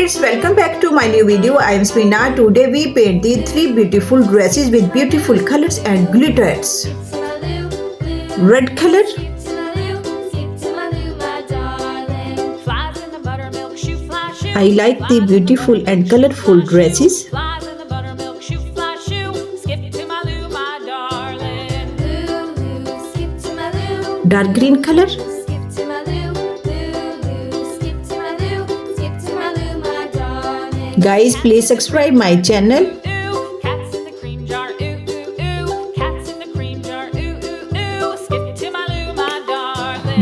kids, welcome back to my new video. I am Samina. Today we paint the three beautiful dresses with beautiful colors and glitters. Red color, I like the beautiful and colorful dresses. Dark green color, guys, please subscribe my channel.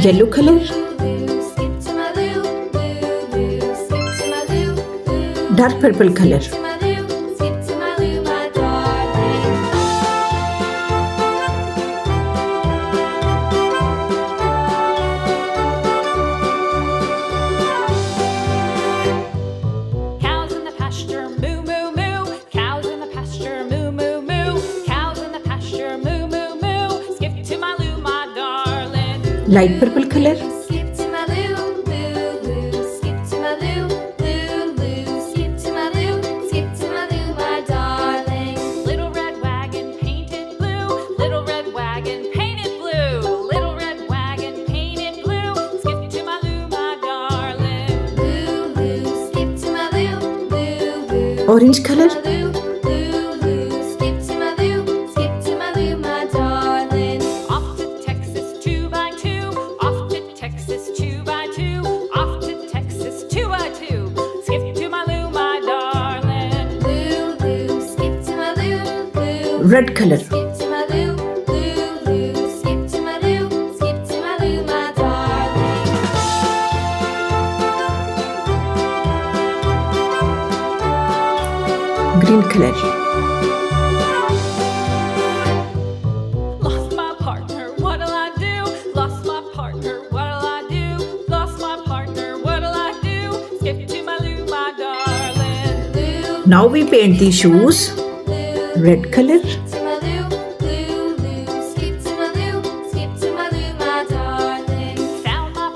Yellow color, dark purple color, light purple color, orange color, red color, green color, lost my partner, what'll I do? Lost my partner, what'll I do? Lost my partner, what'll I do? Skip to my Lou, my darling. Now we paint the shoes. Red color,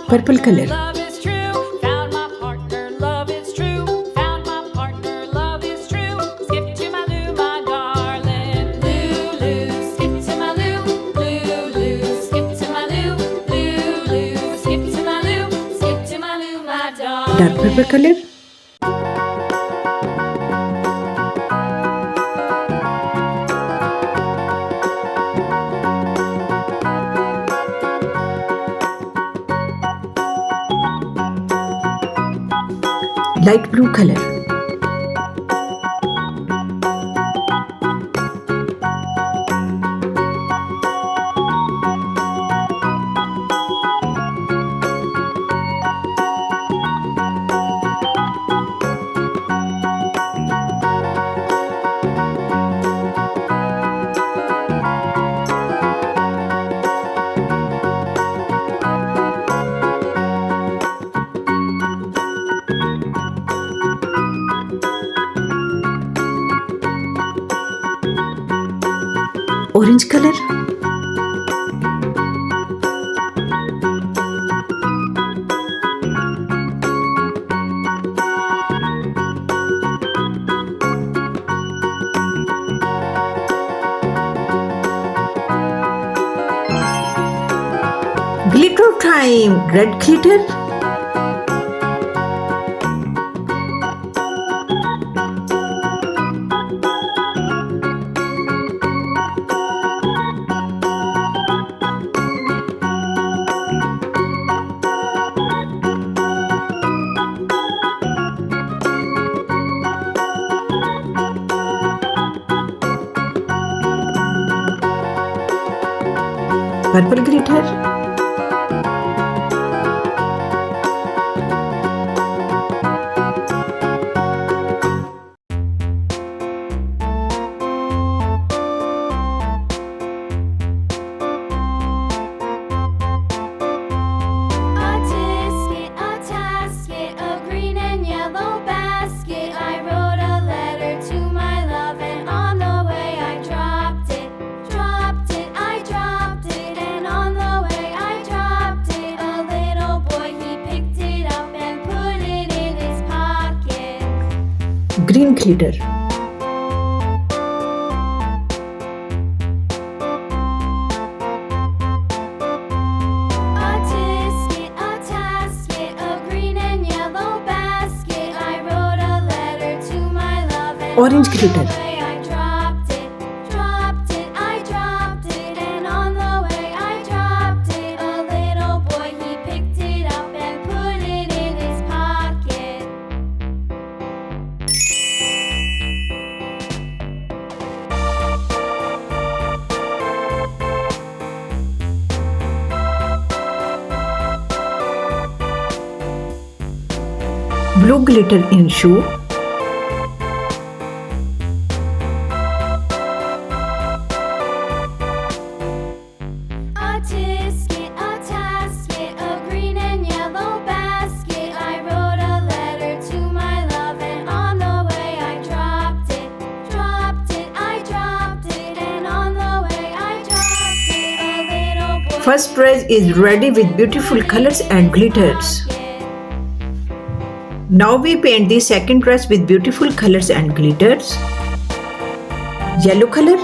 purple color, Love is true, found my partner, love is true. Found my partner, love is true. Skip to my Lou, my darling. Lou, Lou, skip to my Lou. Lou, Lou, skip to my Lou. Lou, Lou, skip to my Lou. Skip to my Lou, my darling. dark purple color, light blue color, orange color, glitter time, red glitter, purple glitter, Dropped it, I dropped it, and on the way Green glitter. A tisket, a tasket, a green and yellow basket. I wrote a letter to my love and Orange on the glitter. way I dropped it, I dropped it, and on the way I dropped it. A little boy, he picked it up and put it in his pocket. Blue glitter in shoe. A tisket, a tasket, a green and yellow basket. I wrote a letter to my love and on the way I dropped it, I dropped it, and on the way I dropped it. A little boy. First dress is ready with beautiful colors and glitters. Now we paint the second dress with beautiful colors and glitters. Yellow color.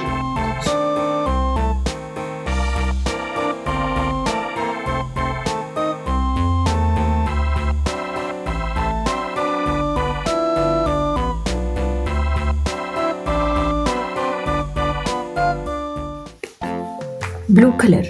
Blue color.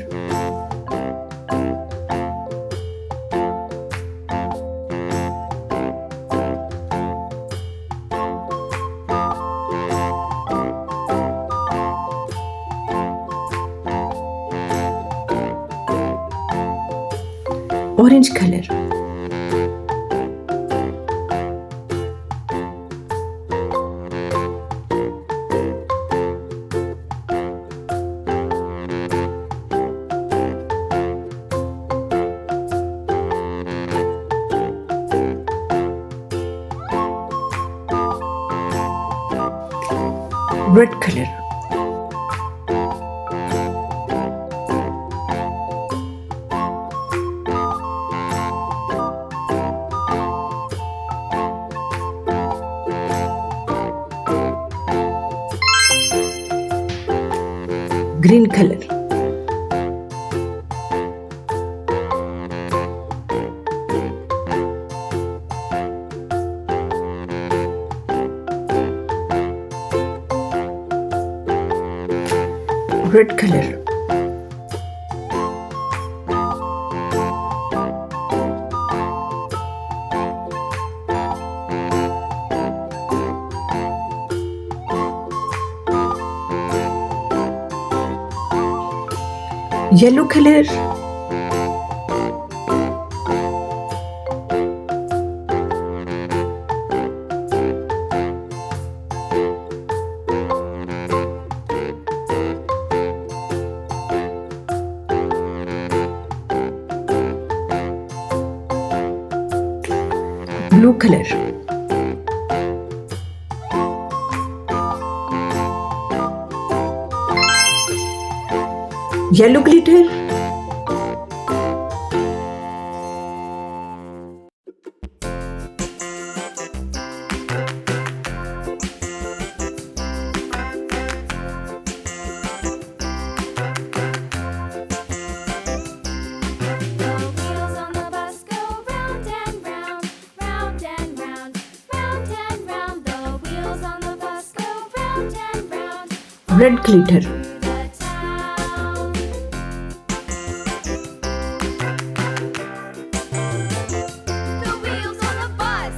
Orange color. Red color. Green color. Red color. Yellow color. Blue color. Yellow glitter. The wheels on the bus go round and round, round and round, round and round. The wheels on the bus go round and round. Red glitter. Through the town. The wheels on the bus.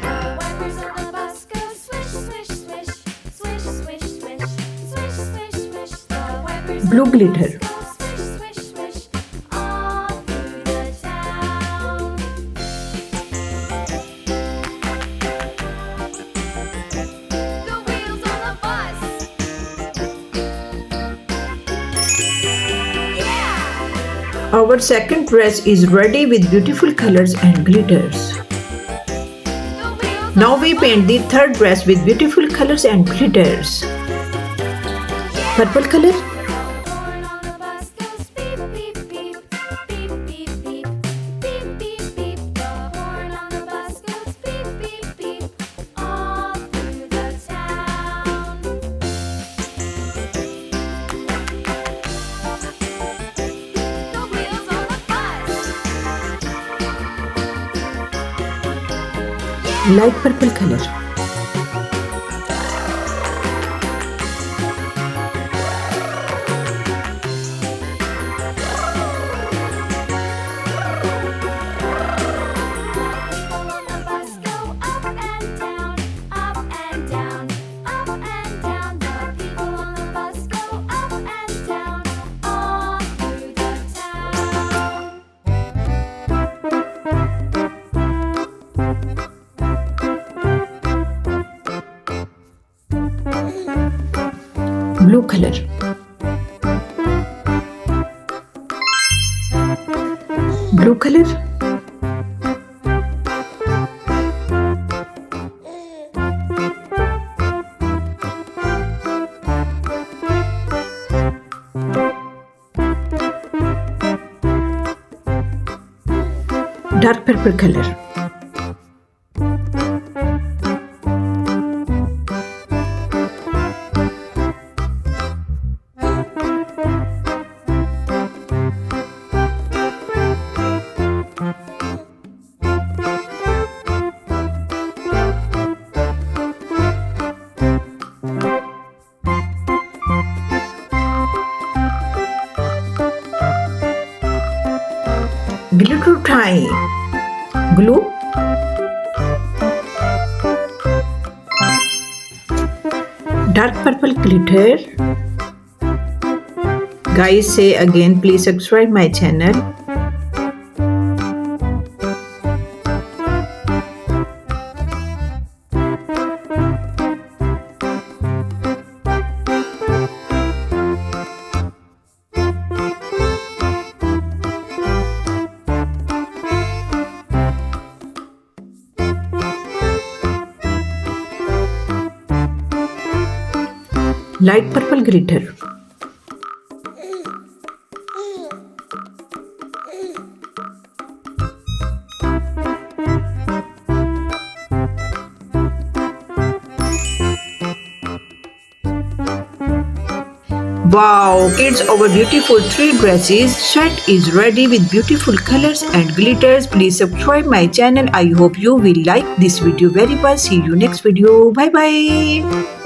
The wipers on the bus go swish, swish, swish, swish, swish, swish, swish, swish, swish. The wipers Blue on the glitter. bus go swish, swish, swish, all through the town. The wheels on the bus. Yeah! Our second dress is ready with beautiful colors and glitters. The wheels Now on we the paint the third dress with beautiful colors and glitters. Purple color. horn on the bus goes beep, beep, beep, beep, beep, beep, beep, beep, light purple color, People on the bus go up and down, up and down, up and down. The people on the bus go up and down, all through the town. blue color, blue color, dark purple color, glitter tie, glue, dark purple glitter. Guys, say again, please subscribe my channel. Light purple glitter, wow, kids, our beautiful 3 dresses set is ready with beautiful colors and glitters. Please subscribe my channel. I hope you will like this video very much. See you next video. Bye bye.